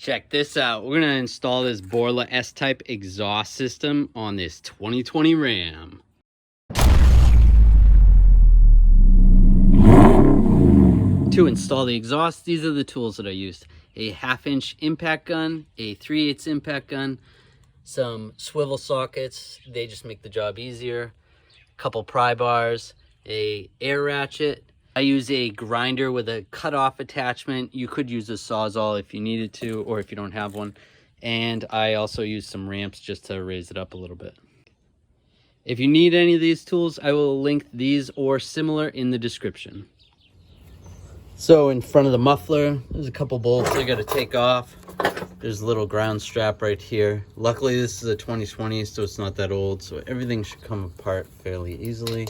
Check this out. We're gonna install this Borla S type exhaust system on this 2020 Ram. To install the exhaust, these are the tools that I used. A 1/2-inch impact gun, a 3/8 impact gun, some swivel sockets, they just make the job easier, a couple pry bars, a air ratchet. I use a grinder with a cut-off attachment. You could use a Sawzall if you needed to, or if you don't have one. And I also use some ramps just to raise it up a little bit. If you need any of these tools, I will link these or similar in the description. So in front of the muffler, there's a couple bolts I gotta take off. There's a little ground strap right here. Luckily this is a 2020, so it's not that old, so everything should come apart fairly easily.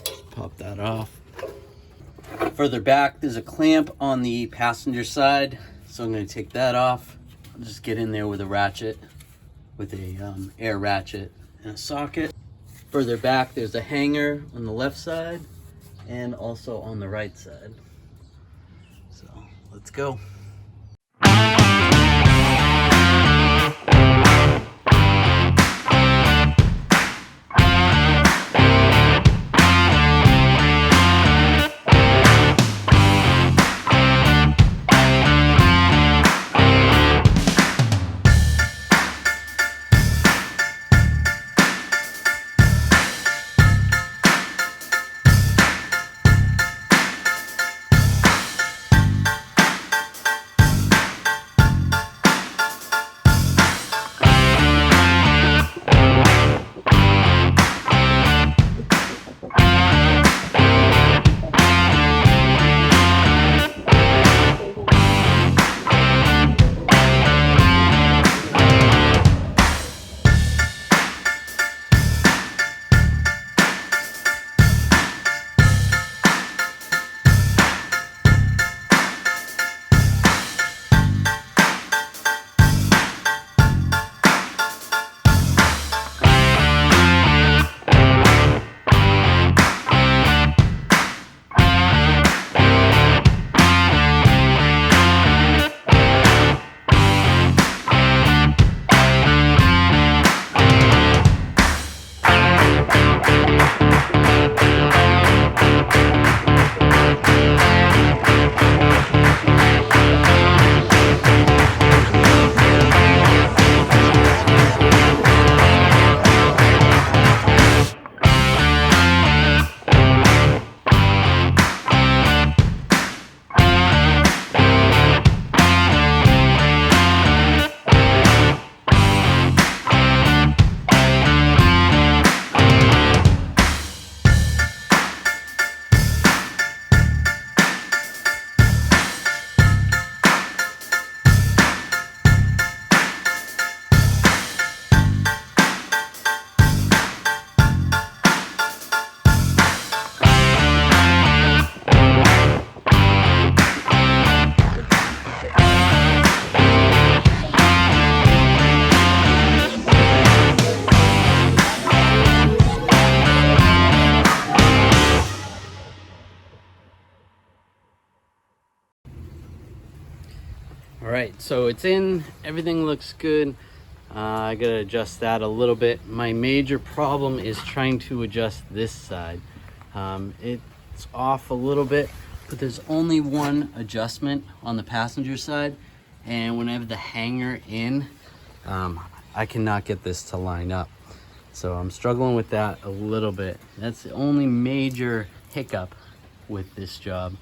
Just pop that off. Further back, there's a clamp on the passenger side, so I'm going to take that off. I'll just get in there with a ratchet, with a air ratchet and a socket. Further back, there's a hanger on the left side and also on the right side. So let's go. Alright, so it's in, everything looks good. I gotta adjust that a little bit. My major problem is trying to adjust this side. It's off a little bit, but there's only one adjustment on the passenger side, and when I have the hanger in, I cannot get this to line up. So I'm struggling with that a little bit. That's the only major hiccup with this job,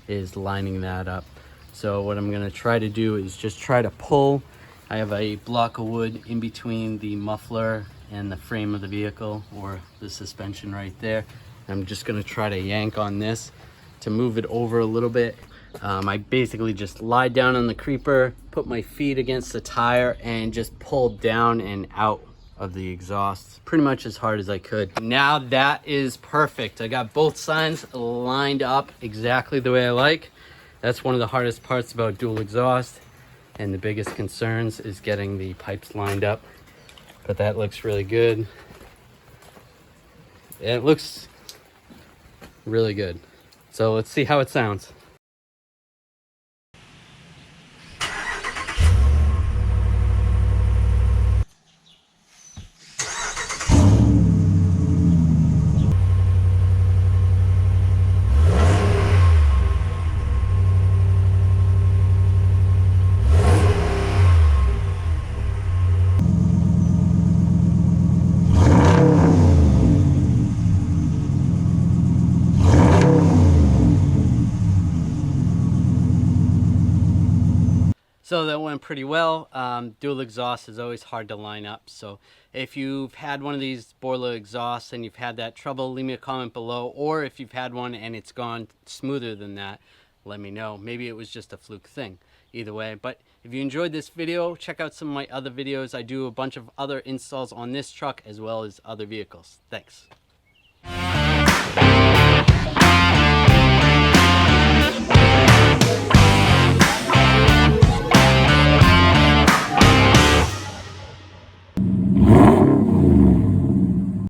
is lining that up. So what I'm gonna try to do is just try to pull. I have a block of wood in between the muffler and the frame of the vehicle, or the suspension right there. I'm just gonna try to yank on this to move it over a little bit. I basically just lie down on the creeper, put my feet against the tire, and just pull down and out of the exhaust pretty much as hard as I could. Now that is perfect. I got both sides lined up exactly the way I like. That's one of the hardest parts about dual exhaust, and the biggest concerns is getting the pipes lined up. But that looks really good. It looks really good. So let's see how it sounds. So that went pretty well. Dual exhaust is always hard to line up. So if you've had one of these Borla exhausts and you've had that trouble, leave me a comment below. Or if you've had one and it's gone smoother than that, let me know. Maybe it was just a fluke thing. Either way, but if you enjoyed this video, check out some of my other videos. I do a bunch of other installs on this truck as well as other vehicles. Thanks.